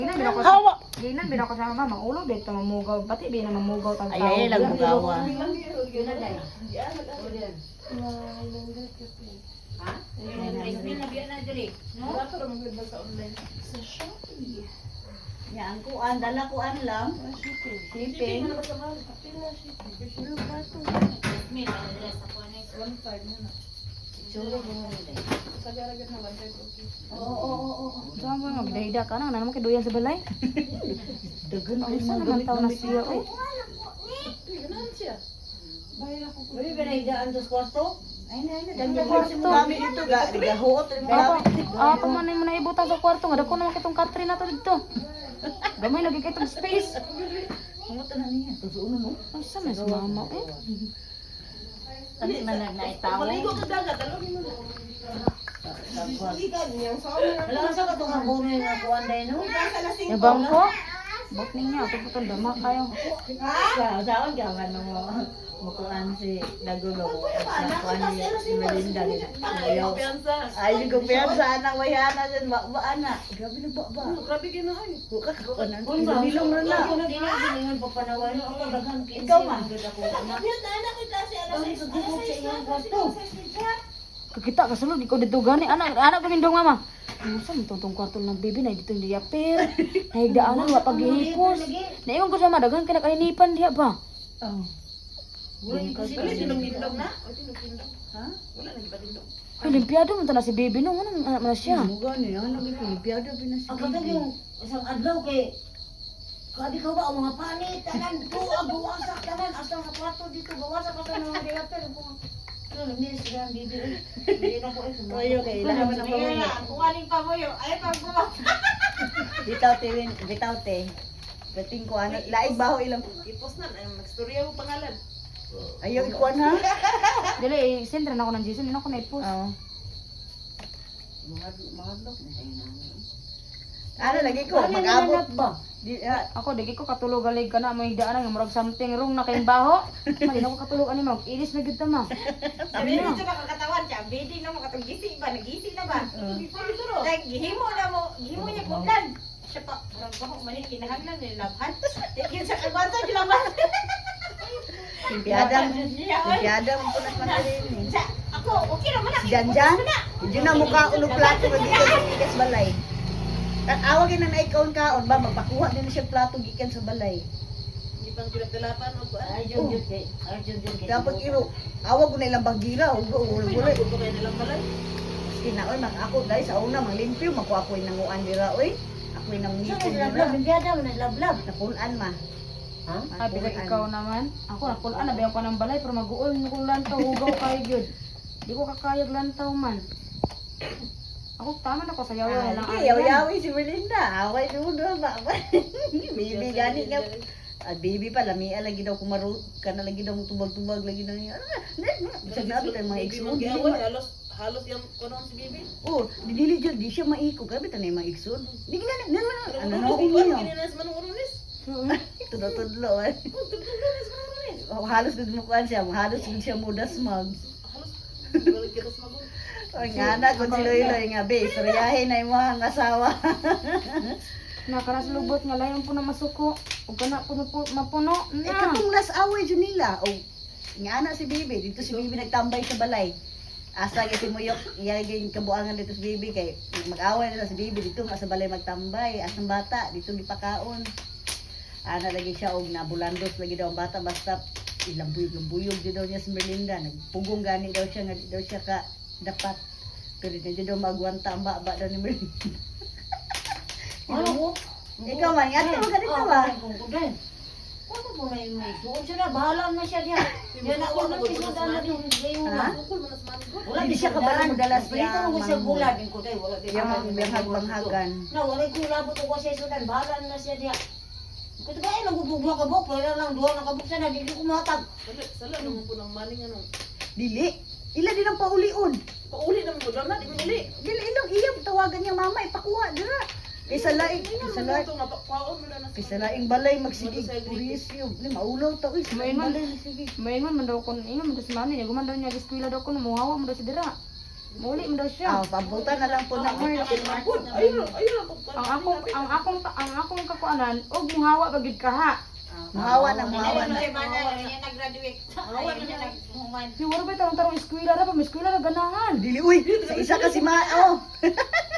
Hawa. Ginan binako sa mama, ulo dito mamugaw, pati bi na mamugaw tag tao. Ay lang mugawa. Ha? Ya, ang kuan, dala kuan lang. Shipping. Oo. Saan ba magdayda ka na naman kay duyan sa balay? Dagan Ay sa naman taw na siya oy. Bari ba na idaan sa kwarto? Ay na, Sa kwarto. Kami dito ga, gahuot rin Ako man ay muna ibutang sa kwarto nga dako naman kitong Catherine nato dito. Gamay lagi kitong space. Kumusta na niya? Tusuno no? Ay sa mas mama eh. Ano man na itaw? Maligo ka dagat, alam mo. Alam sa ka tong habo nga kuan dai no? Yabang ko. Bot niya ato putol dama kayo. Saan ka man mo? Mukuan si Dagulo sa kuan niya si Melinda ni. Ayaw. Ay di ko piyansa anak wayana din ba anak. Grabe na ba. Grabe ginahay. Buka ka kuan. Bilong ra na. Dingan pa panawan ako daghan Ikaw man. Kakita ka sulod ikaw dito gani anak pamindong mama. Musa mo tong kwarto ng bibi na dito hindi yapir. Naigdaanan wa paghihipos. Naingon ko sa madagan kay nakalinipan diha ba? Oh. Wala tinong-tindong na? O tinong-tindong? Ha? Wala nang iba-tindong. Olimpiado mo na si bibi no ano man siya. Mo gani ano gi Olimpiado pinasi. Ang katag yung isang adlaw kay kabi ka ba ang mga panit tanan ko abawasak tanan asa nga kwarto dito bawasak ka tanan mga diaper ko. Ano ni sila bibi. Hindi na ko ito. Oyo kay ilahan man ako. Kuwaling pa mo yun. Ay, pagbumak. Bitaw te win, bitaw te. Gating ko anak laig baho ilang. Ipos na. Nagstorya mo pangalan. Ayaw ikuan ha. Dili sentro na ako ng Jason, ako na ipos. Oo. Mga blok na sa ina. Ano lagi ko mag-abot ba? Di Ako digi ko katulog alig kana mo higdaan nga murag something wrong na kay baho. Mali na ko katulog ani mo. Iris na gyud ta ma. Sabi mo siya makakatawan siya. Bidi na makatugisi ba? Nagisi na ba? Like, gihimo na mo. Gihimo niya kutan. Siya pa. Parang baho manin kinahanglan nilabhan. Tigil sa kabata nilabhan. Timpiada mo punas man rin. Siya, ako, okay naman na. Janjan. Hindi na mukha ulo plato nga gikan sa gikas balay. At awagin na naikaon kaon ba magpakuha din siya plato gikan sa balay. Hindi pang pinagdalapan o ba? Arjun jud kay. Arjun jud kay. Dapat iro. Awag ko na ilang bagira ulo. Kung kaya nilang balay. Kinaoy mag ako dai sa una manglimpyo makuha ko nanguan dira oy. Ako nang Sa ngipon lablab dira. bigada man lablab. Napunan ma. Ha? Ay bigat ikaw naman. Ako nakulan na bayan ko ng balay pero mag-uol mo kung lantaw hugaw kayo gyud. Di ko kakayag lantaw man. Ako tama na ko sa yawa lang. Yaw-yawi si Melinda. Away dudo ba. Bibi gani nga. Ah, baby pa lamia lagi daw kumaru kana lagi daw tubag-tubag lagi daw niya. Bisag na ato mga ex mo. Halos yung kunon si Bibi. Oh, dili jud di siya maiko grabe tanay mga exon. Di gina ano Ano na ko niyo? niyo. Kininas manong urunis. Tudlo-tudlo ay. Tugtugulis manong urunis. Oh, halos dud mo kuan siya, halos dud siya mudas mag. Halos. Balik kita sa magun. Ang ana ko siloy-loy nga be, soryahin na imong asawa. Nakaras lubot nga layon po na masuko. Ug kana po mapuno Eh na. katong last away jud nila. Oh, nga ana si Bibi, dito si Bibi nagtambay sa balay. Asa gyud si Muyok, iya gyud kabuangan dito si Bibi kay mag-away na si Bibi dito nga sa balay magtambay. Asang bata dito gipakaon. Ana lagi siya og nabulandos lagi daw ang bata basta ilang buyog jud daw niya si Melinda. Nagpugong gani daw siya nga di daw siya ka dapat. Pero di daw magwanta ang baba daw ni Melinda. Ano ko? Ikaw man, nga ka dito ba? Ano po na yung may suot siya na, bahala na siya diya. Yan na, wala na pisudan na din. Ha? Bukol mo na sa mango. Wala Hindi di siya siya kabalo kabalan. madalas Balito siya, mo siya manghod. bulan din ko tayo. Wala din. Yung banghagan. Na, wala ko labot ko siya sudan. Bahala na siya diya. Kung tayo nagubog na kabok, wala lang duha na kabok siya na, hindi ko matag. Sala naman po ng maning ano. Dili. Ila din ang paulion. Pauli naman po daw na, di mo uli. Dili ilong iya tawagan niya mama ipakuha dira. Kaysa laing Ito nga, kwaon mo na nasa kaysa laing balay magsigig purisyo. Ni maulaw ta uy. Maingon. Balay sige. Maingon man daw kon ingon man daw si mami niya guman daw niya eskwela daw ko muhawa mo daw si dira. Muli mo daw siya. Pabutan na lang po na. Ang akong kakuanan, og muhawa bagid ka ha. Mahawa na, mahawa na. Kaya nag-graduate. Ayaw niya naghuman. Si wala ba tarong eskwela ra pa, may eskwela ra ganahan. Dili, uy, sa isa kasi oh.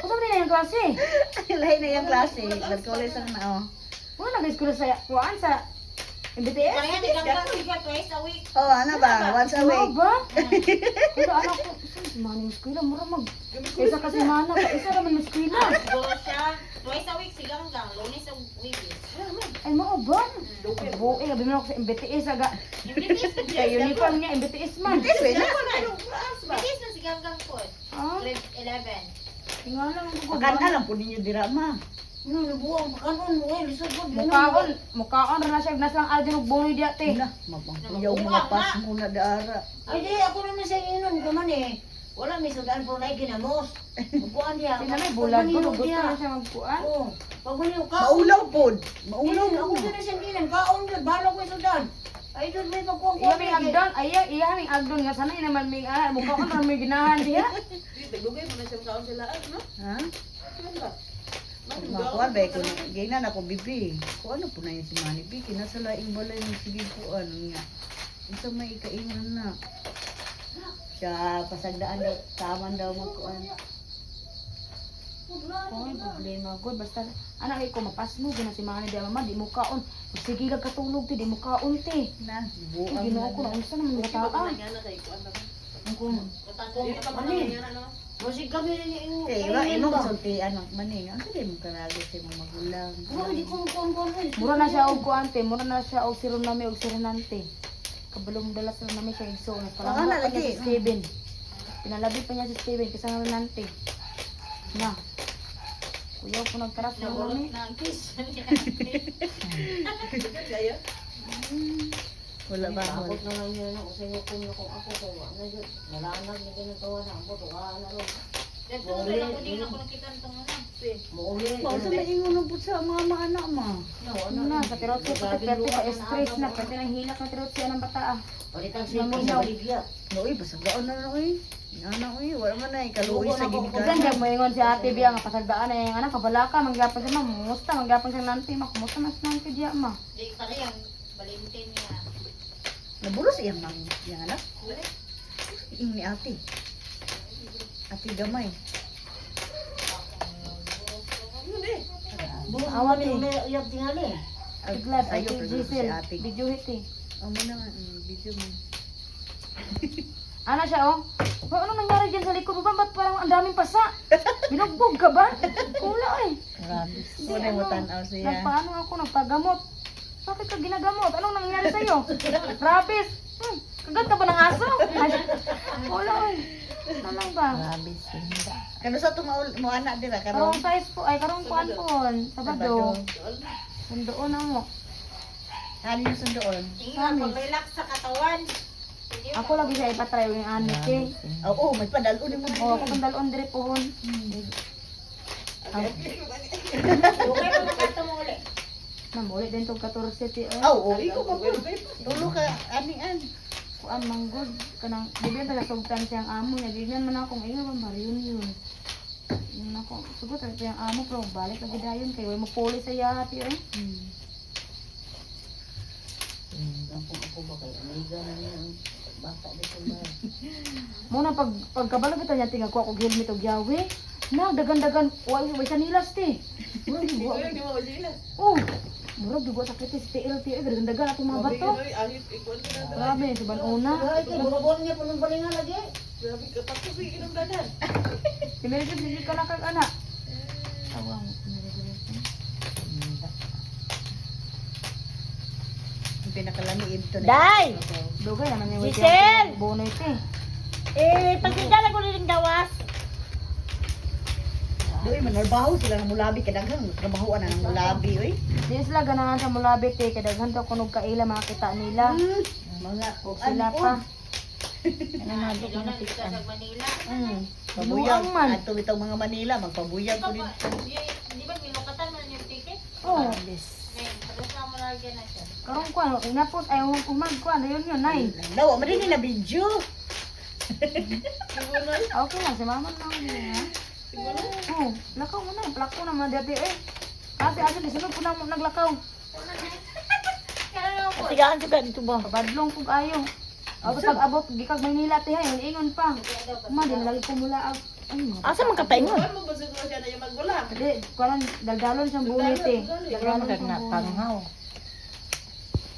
Unsa man yung klase? Lahi na yung klase. Nag-college na, oh. Wala nag-eskwela sa kuan sa MBTS. Kaya nagkakang siya twice a week. Oh, ano ba? Once a Ano week. ba? Pero anak ko, si manang eskwela mura mag. Isa kasi mana ka isa ra man eskwela. Siguro siya, twice a week sigang gang, lunes a week. Ay mao ba? Buo eh, gabi mo ako sa MBTS aga. Kay uniform niya MBTS man. Yes, wait na. Bilis na sigang gang po. Ah, Grade 11. tingala lang ko. Makanta lang po ninyo dirama. Nabuang pakanon mo eh, lisod ko. Mukaon ra na siya naslang aljan og bonoy diya te. Ina, mapangkuyaw mga pas muna daara. Ay di, ako naman sa inon gaman eh. Wala may sudan po na ginamos. Magkuhan diya. Sila may bulan ko gusto na siya magkuan. Oo. Paguniw ka. Maulaw po. Maulaw Ako po. na siyang ginan. Kaon yun. Balo ko yung sudan. Ay doon may pagkuhan Iya may agdon, iya may agdon nga sanay naman may mukaon ra may ginahan diya. Ha? Makuha ba ko gina na ko bibi. Ko ano po na yun si Manny B. Kinasalaing balay ng sige po ano niya. Isa may ikainan na. Siya pasagdaan daw taman daw magkuan. Oy, problema gud basta anak ko mapas mo gina si Manny diya mama di mo kaon. Sige lang katulog ti di mo kaon te. Na, Ay, buang Ginoo ko na unsa naman nga taan. Masig kami na yung Eh, imo sulti ano maning. Ang sabi mo karagi sa mga magulang. Oo, di ko kuhan. Mura na siya og kuante, mura na siya og sironami og sironante. Kabalong dala sa nami siya igso na Ah, parang pa lagi. niya si Steven. Pinalabi pa niya si Steven kasi nga ronante. Na. Kuya ko nagtaras na nami. Nangkis. Wala ba? Abot na lang yun ako sa iyo kung ako ko. Ano yun? Nalanag ni ginagawa na ako. Tukaan na rin. Dito ko lang ko din ako nakita nitong ano. Mauli. Pausa na ingon po sa mga anak mo. Ano na, sa tirotsi sa perte sa stress na, perte ng hilak na tirotsi ang bata ah. Palitan siya sa baligya. Uy, basagdaon na uy. Ana uy, wala man na ikaluoy sa Kusan ginikanan. diya mo ingon si Ate Bia nga pasagdaan na yung anak kabalaka manggapon siya ma, musta manggapon siya nanti ma, kumusta mas nanti diya ma. Di pa rin yung Valentine niya. Nabulos iyang mang yang anak. Ing ni ate. Ate gamay. Awan yung iyap tingali. Iglad ay Sayo, si pero si Giselle, ate. video hit eh. Amo na nga, video mo. Ano siya oh? Oh, ano nangyari dyan sa likod mo ba? Ba't parang ang daming pasa? Binugbog ka ba? Wala eh. Grabe. Hindi, Wala mo tanaw siya. Nagpaano ako, nagpagamot. Bakit ka ginagamot? Anong nangyari sa'yo? Rabies. Kagat ka ba ng aso? Ay, wala eh. Ano ba? Grabe sinda. Kano sa tong mo anak dira Karong karon? size po, ay karong kuan po. Sabado. Sundoon na mo. Ano yung sundoon? Ingat, pag-relax sa katawan. Ako lagi siya ipatry yung anit eh. Oo, may padalo ni mo. Oo, ako pandalon dire pohon. Okay mo makato mo ulit. Namuli din tong 14 ti. Oo, iko pa po. Tulo ka anian. Kuan manggod kanang bibigyan taga sugtan siyang amo niya. Bigyan man akong ingon man mariyon yun. Yun ako. Sugot sa yung amo pero balik lagi dayon kay way mo puli sa yati eh. Ako ba kayo? Amiga na niya ang bata dito ba? Muna pagkabalag kita niya tinga ko ako helmet og yawi. Na dagan-dagan way sanilas ti. Oh. Murag dugo sa kitis PLT eh dagan-dagan atong mga bato. Grabe sa banuna. Ay, kay burubon niya punong palinga lagi. Pinili ka na kag ana. Tawang Pinakalami ito na. Day! dugay naman yung Giselle! bonoy ti. Pagkikala ko rin gawas. Doy manarbaho sila ng mulabi kadaghang trabaho na ng mulabi oy. Di sila ganahan sa mulabit eh kadaghan daw kunog kaila makita nila. Mga O sila pa. Ano mga Dito dito na na dito sa Manila. Pabuyag Buang man. ato bitaw mga Manila magpabuyag ko din. Di ba nilukatan man yung ticket? Oh, Ngayon, pag-usawa mo lang dyan na siya. karong kuan inapot ay umag kuan yun nay. Daw man din na video. Okay lang, si mama lang niya. Oh, lakaw mo na. Plako naman dati eh. Ate, lisunod po na mo naglakaw. Sigaan sa dito ba? Pabadlong pug ayo. Abot abot gikag Maynila ti hay, ingon pa. Ma di na lagi ko mula out. Asa man ka paingon? Di, kuan dalgalon siyang bunit eh. Dalgalon siyang bunit. Panghaw.